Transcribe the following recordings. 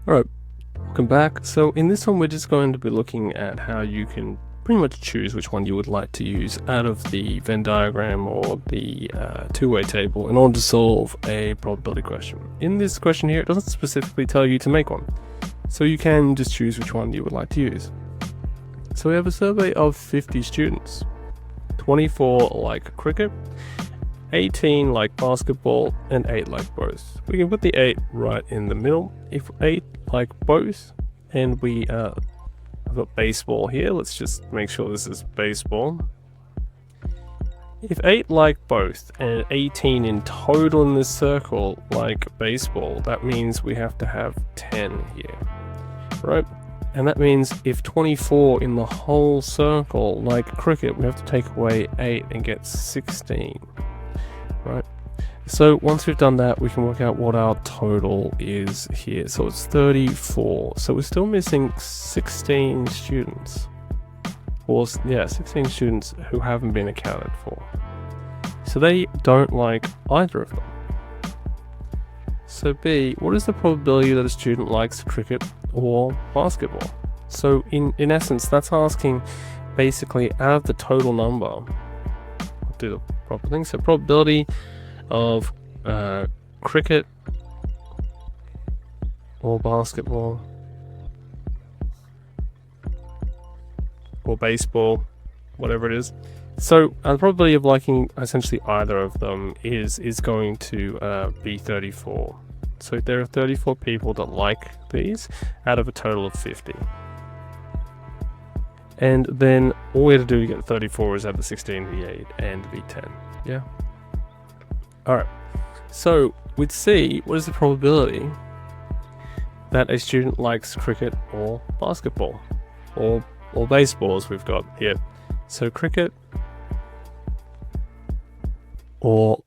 Alright, welcome back. So in this one we're just going to be looking at how you can pretty much choose which one you would like to use out of the Venn diagram or the two-way table in order to solve a probability question. In this question here, it doesn't specifically tell you to make one, so you can just choose which one you would like to use. So we have a survey of 50 students. 24 like cricket, 18 like basketball, and 8 like both. We can put the 8 right in the middle. If 8 like both, and we have got baseball here, let's just make sure this is baseball. If 8 like both and 18 in total in this circle like baseball, that means we have to have 10 here, right? And that means if 24 in the whole circle like cricket, we have to take away 8 and get 16, right? So once we've done that, we can work out what our total is here. So it's 34. So we're still missing 16 students. Or yeah, 16 students who haven't been accounted for. So they don't like either of them. So B, what is the probability that a student likes cricket or basketball? So in essence, that's asking basically out of the total number. I'll do the proper thing. So probability of cricket or basketball or baseball, whatever it is. So the probability of liking essentially either of them is going to be 34. So there are 34 people that like these out of a total of 50. And then all we have to do to get 34 is add the 16, the 8, and the 10. Yeah. Alright, so with C, what is the probability that a student likes cricket or basketball? Or baseball, as we've got here. So cricket or,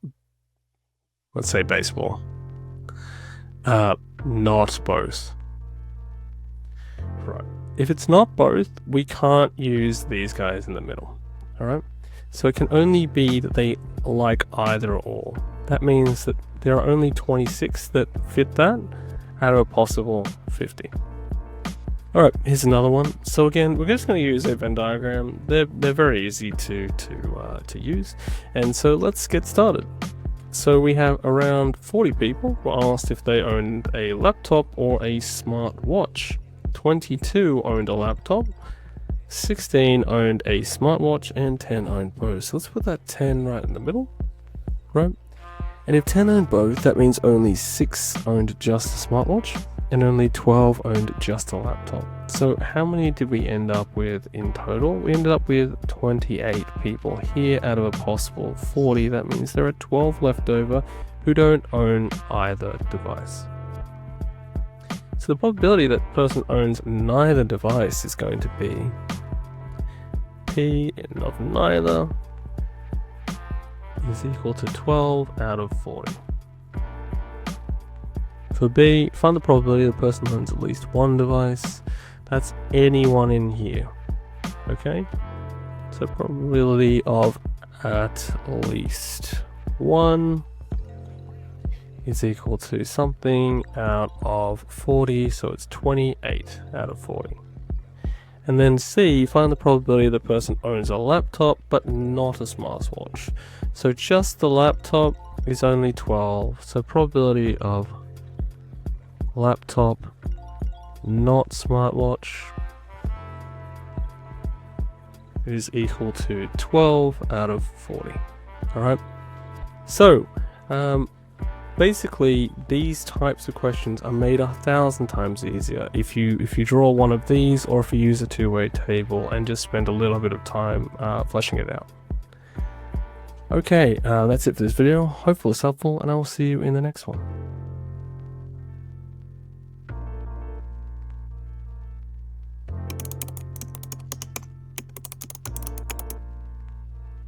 let's say baseball. Not both. Right. If it's not both, we can't use these guys in the middle. Alright? So it can only be that they like either or. That means that there are only 26 that fit that out of a possible 50. Alright, here's another one. So again, we're just going to use a Venn diagram. They're very easy to use. And so let's get started. So we have around 40 people were asked if they owned a laptop or a smart watch. 22 owned a laptop, 16 owned a smartwatch, and 10 owned both. So let's put that 10 right in the middle, right? And if 10 owned both, that means only 6 owned just a smartwatch, and only 12 owned just a laptop. So how many did we end up with in total? We ended up with 28 people here out of a possible 40. That means there are 12 left over who don't own either device. So the probability that the person owns neither device is going to be P of neither is equal to 12 out of 40. For B, find the probability the person owns at least one device. That's anyone in here. Okay? So probability of at least one is equal to something out of 40, so it's 28 out of 40. And then C, find the probability the person owns a laptop but not a smartwatch. So just the laptop is only 12, so probability of laptop not smartwatch is equal to 12 out of 40. Alright, so basically these types of questions are made 1,000 times easier if you draw one of these, or if you use a two-way table and just spend a little bit of time fleshing it out. Okay, that's it for this video. Hopefully it's helpful, and I will see you in the next one.